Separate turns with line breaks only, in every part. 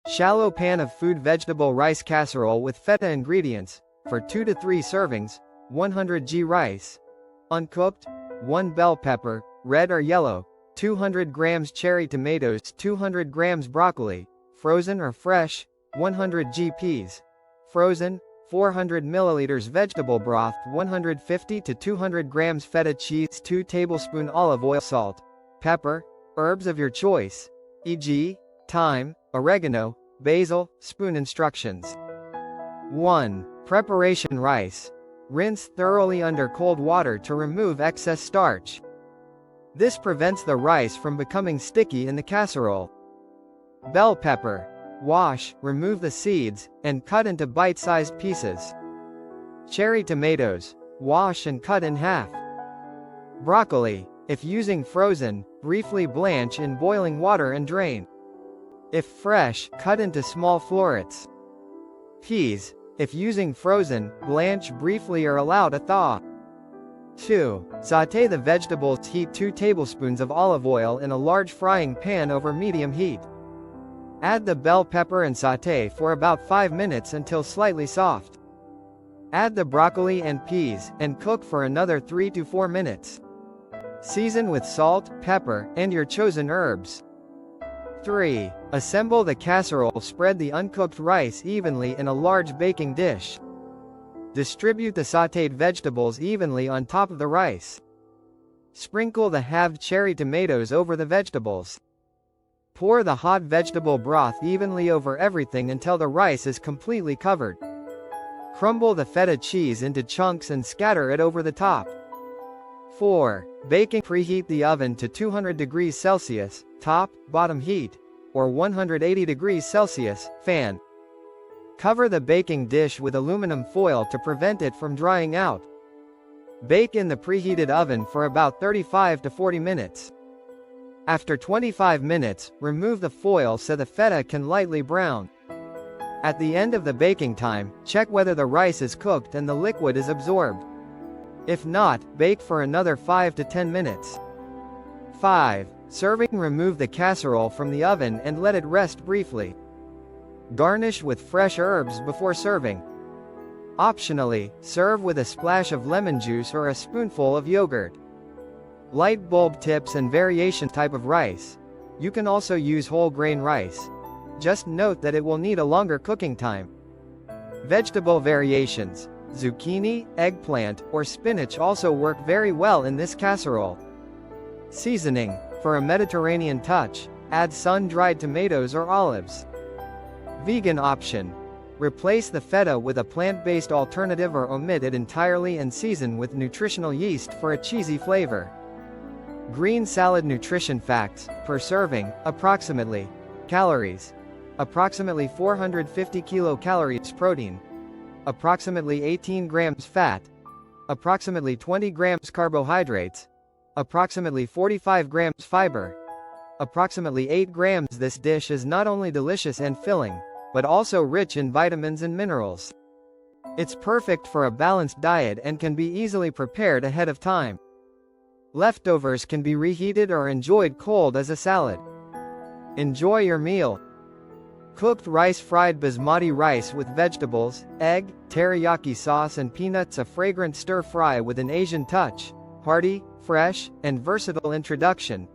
Shallow pan of food vegetable rice casserole with feta ingredients, for 2 to 3 servings, 100 g rice. Uncooked, 1 bell pepper, red or yellow, 200 grams cherry tomatoes, 200 grams broccoli, frozen or fresh, 100 g peas. Frozen, 400 milliliters vegetable broth, 150 to 200 grams feta cheese, 2 tablespoon olive oil, salt, pepper, herbs of your choice, e.g., thyme, oregano, basil. Spoon instructions. 1. Preparation: rice. Rinse thoroughly under cold water to remove excess starch. This prevents the rice from becoming sticky in the casserole. Bell pepper. Wash, remove the seeds, and cut into bite-sized pieces. Cherry tomatoes. Wash and cut in half. Broccoli. If using frozen, briefly blanch in boiling water and drain. If fresh, cut into small florets. Peas. If using frozen, blanch briefly or allow to thaw. 2. Sauté the vegetables. Heat 2 tablespoons of olive oil in a large frying pan over medium heat. Add the bell pepper and sauté for about 5 minutes until slightly soft. Add the broccoli and peas, and cook for another 3 to 4 minutes. Season with salt, pepper, and your chosen herbs. 3. Assemble the casserole. Spread the uncooked rice evenly in a large baking dish. Distribute the sautéed vegetables evenly on top of the rice. Sprinkle the halved cherry tomatoes over the vegetables. Pour the hot vegetable broth evenly over everything until the rice is completely covered. Crumble the feta cheese into chunks and scatter it over the top. 4. Baking. Preheat the oven to 200 degrees Celsius, top, bottom heat, or 180 degrees Celsius, fan. Cover the baking dish with aluminum foil to prevent it from drying out. Bake in the preheated oven for about 35 to 40 minutes. After 25 minutes, remove the foil so the feta can lightly brown. At the end of the baking time, check whether the rice is cooked and the liquid is absorbed. If not, bake for another 5 to 10 minutes. 5. Serving. Remove the casserole from the oven and let it rest briefly. Garnish with fresh herbs before serving. Optionally, serve with a splash of lemon juice or a spoonful of yogurt. Light bulb tips and variation: type of rice. You can also use whole grain rice. Just note that it will need a longer cooking time. Vegetable variations. Zucchini, eggplant, or spinach also work very well in this casserole. Seasoning. For a Mediterranean touch, add sun-dried tomatoes or olives. Vegan option. Replace the feta with a plant-based alternative or omit it entirely and season with nutritional yeast for a cheesy flavor. Green salad. Nutrition facts: per serving, approximately. Calories: approximately 450 kilocalories. Protein: approximately 18 grams. Fat: approximately 20 grams. Carbohydrates: approximately 45 grams. Fiber: approximately 8 grams. This dish is not only delicious and filling, but also rich in vitamins and minerals. It's perfect for a balanced diet and can be easily prepared ahead of time. Leftovers can be reheated or enjoyed cold as a salad. Enjoy your meal. Cooked rice. Fried basmati rice with vegetables, egg, teriyaki sauce and peanuts. A fragrant stir-fry with an Asian touch. Hearty, fresh, and versatile introduction.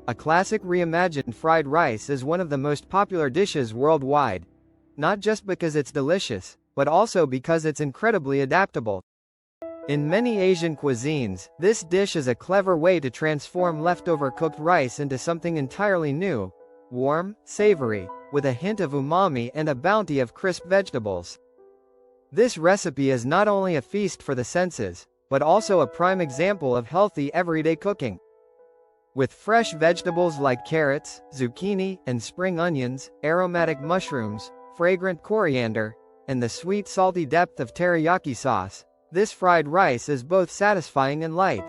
A classic reimagined fried rice is one of the most popular dishes worldwide. Not just because it's delicious, but also because it's incredibly adaptable. In many Asian cuisines, this dish is a clever way to transform leftover cooked rice into something entirely new. Warm, savory, with a hint of umami and a bounty of crisp vegetables. This recipe is not only a feast for the senses, but also a prime example of healthy everyday cooking. With fresh vegetables like carrots, zucchini, and spring onions, aromatic mushrooms, fragrant coriander, and the sweet salty depth of teriyaki sauce, this fried rice is both satisfying and light.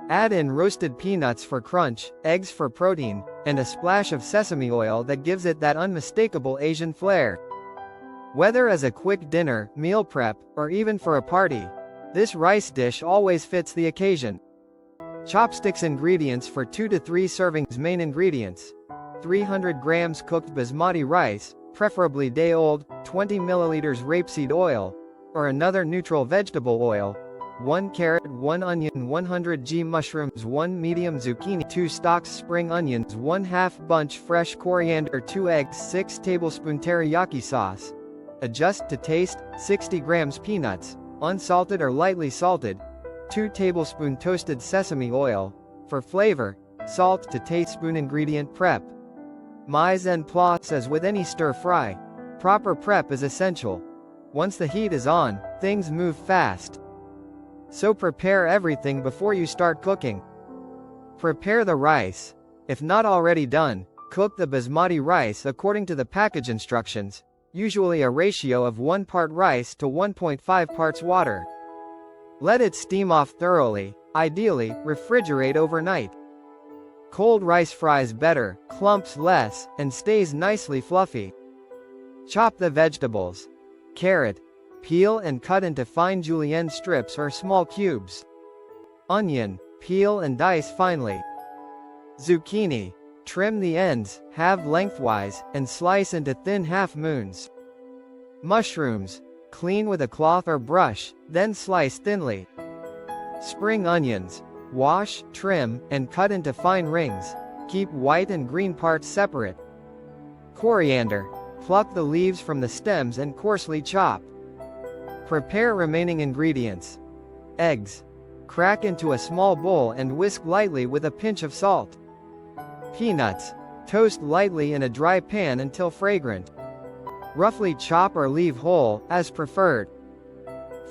Add in roasted peanuts for crunch, eggs for protein, and a splash of sesame oil that gives it that unmistakable Asian flair. Whether as a quick dinner, meal prep, or even for a party, this rice dish always fits the occasion. Chopsticks. Ingredients for 2 to 3 servings. Main ingredients: 300 grams cooked basmati rice, preferably day-old, 20 milliliters rapeseed oil, or another neutral vegetable oil, 1 carrot, 1 onion, 100 g mushrooms, 1 medium zucchini, 2 stalks spring onions, 1/2 bunch fresh coriander, 2 eggs, 6 tablespoon teriyaki sauce. Adjust to taste, 60 grams peanuts, unsalted or lightly salted, 2 tablespoon toasted sesame oil. For flavor, salt to taste. Spoon. Ingredient prep. Mise en place. As with any stir fry, proper prep is essential. Once the heat is on, things move fast. So prepare everything before you start cooking. Prepare the rice. If not already done, cook the basmati rice according to the package instructions, usually a ratio of 1 part rice to 1.5 parts water. Let it steam off thoroughly, ideally, refrigerate overnight. Cold rice fries better, clumps less, and stays nicely fluffy. Chop the vegetables. Carrot. Peel and cut into fine julienne strips or small cubes. Onion. Peel and dice finely. Zucchini. Trim the ends, halve lengthwise, and slice into thin half moons. Mushrooms. Clean with a cloth or brush, then slice thinly. Spring onions. Wash, trim, and cut into fine rings. Keep white and green parts separate. Coriander. Pluck the leaves from the stems and coarsely chop. Prepare remaining ingredients. Eggs. Crack into a small bowl and whisk lightly with a pinch of salt. Peanuts. Toast lightly in a dry pan until fragrant. Roughly chop or leave whole, as preferred.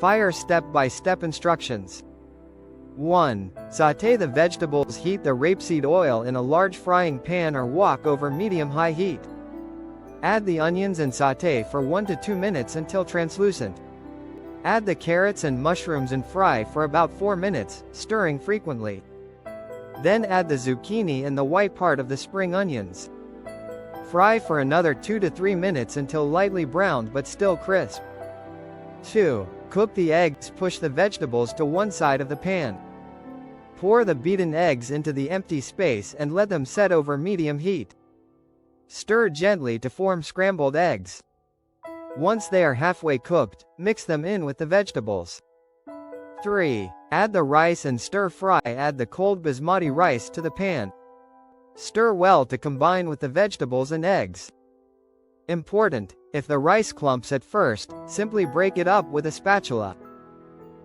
Fire step-by-step instructions. 1. Sauté the vegetables. Heat the rapeseed oil in a large frying pan or wok over medium-high heat. Add the onions and sauté for 1 to 2 minutes until translucent. Add the carrots and mushrooms and fry for about 4 minutes, stirring frequently. Then add the zucchini and the white part of the spring onions. Fry for another 2 to 3 minutes until lightly browned but still crisp. 2. Cook the eggs. Push the vegetables to one side of the pan. Pour the beaten eggs into the empty space and let them set over medium heat. Stir gently to form scrambled eggs. Once they are halfway cooked, mix them in with the vegetables. 3. Add the rice and stir fry. Add the cold basmati rice to the pan. Stir well to combine with the vegetables and eggs. Important: if the rice clumps at first, simply break it up with a spatula.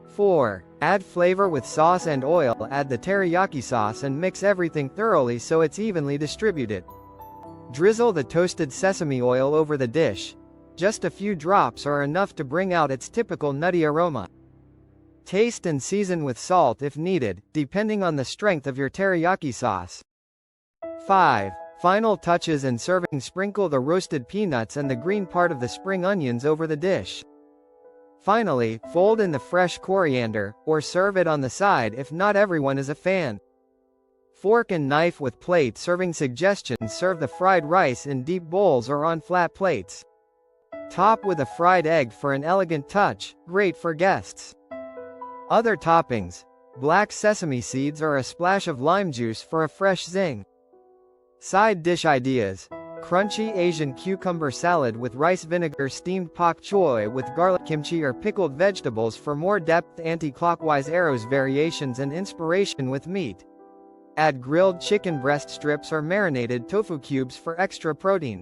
4. Add flavor with sauce and oil. Add the teriyaki sauce and mix everything thoroughly so it's evenly distributed. Drizzle the toasted sesame oil over the dish. Just a few drops are enough to bring out its typical nutty aroma. Taste and season with salt if needed, depending on the strength of your teriyaki sauce. 5. Final touches and serving: sprinkle the roasted peanuts and the green part of the spring onions over the dish. Finally, fold in the fresh coriander, or serve it on the side if not everyone is a fan. Fork and knife with plate. Serving suggestions: serve the fried rice in deep bowls or on flat plates. Top with a fried egg for an elegant touch, great for guests. Other toppings: black sesame seeds or a splash of lime juice for a fresh zing. Side dish ideas: crunchy Asian cucumber salad with rice vinegar, steamed pak choi with garlic, kimchi or pickled vegetables for more depth, anti-clockwise arrows, variations and inspiration with meat. Add grilled chicken breast strips or marinated tofu cubes for extra protein.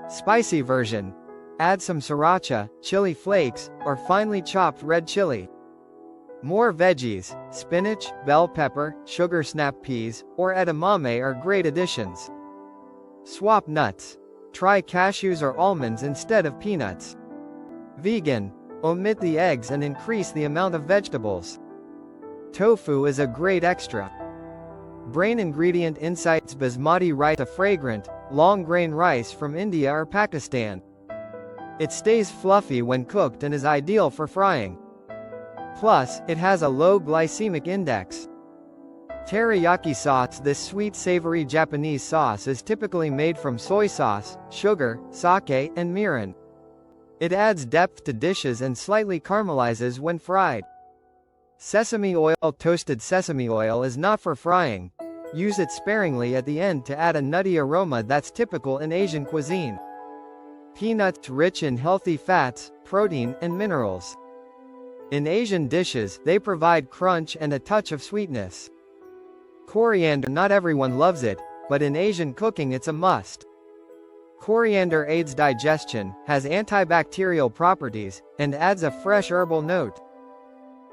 Spicy version: add some sriracha, chili flakes, or finely chopped red chili. More veggies: spinach, bell pepper, sugar snap peas, or edamame are great additions. Swap nuts. Try cashews or almonds instead of peanuts. Vegan: omit the eggs and increase the amount of vegetables. Tofu is a great extra. Brain ingredient insights: basmati rice, a fragrant, long-grain rice from India or Pakistan. It stays fluffy when cooked and is ideal for frying. Plus, it has a low glycemic index. Teriyaki sauce: this sweet savory Japanese sauce is typically made from soy sauce, sugar, sake, and mirin. It adds depth to dishes and slightly caramelizes when fried. Sesame oil: toasted sesame oil is not for frying. Use it sparingly at the end to add a nutty aroma that's typical in Asian cuisine. Peanuts rich in healthy fats, protein, and minerals. In Asian dishes, they provide crunch and a touch of sweetness. Coriander. Not everyone loves it, but in Asian cooking it's a must. Coriander aids digestion, has antibacterial properties, and adds a fresh herbal note.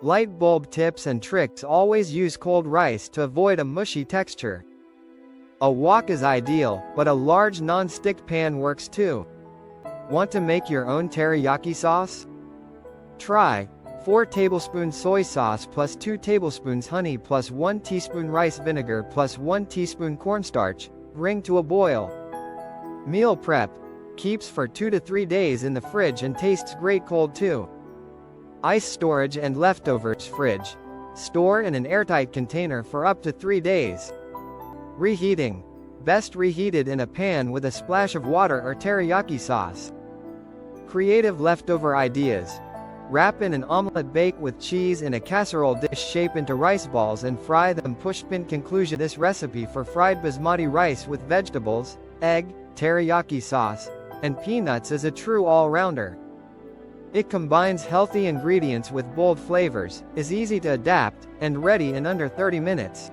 Light bulb tips and tricks: always use cold rice to avoid a mushy texture. A wok is ideal, but a large non-stick pan works too. Want to make your own teriyaki sauce? Try 4 tablespoons soy sauce plus 2 tablespoons honey plus 1 teaspoon rice vinegar plus 1 teaspoon cornstarch, bring to a boil. Meal prep. Keeps for 2 to 3 days in the fridge and tastes great cold too. Ice storage and leftovers. Fridge. Store in an airtight container for up to 3 days. Reheating. Best reheated in a pan with a splash of water or teriyaki sauce. Creative leftover ideas. Wrap in an omelette, bake with cheese in a casserole dish, shape into rice balls and fry them. Pushpin conclusion: this recipe for fried basmati rice with vegetables, egg, teriyaki sauce, and peanuts is a true all-rounder. It combines healthy ingredients with bold flavors, is easy to adapt, and ready in under 30 minutes.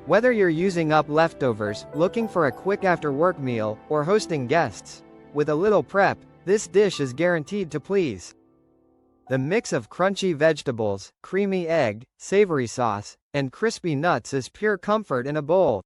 Whether you're using up leftovers, looking for a quick after-work meal, or hosting guests, with a little prep, this dish is guaranteed to please. The mix of crunchy vegetables, creamy egg, savory sauce, and crispy nuts is pure comfort in a bowl.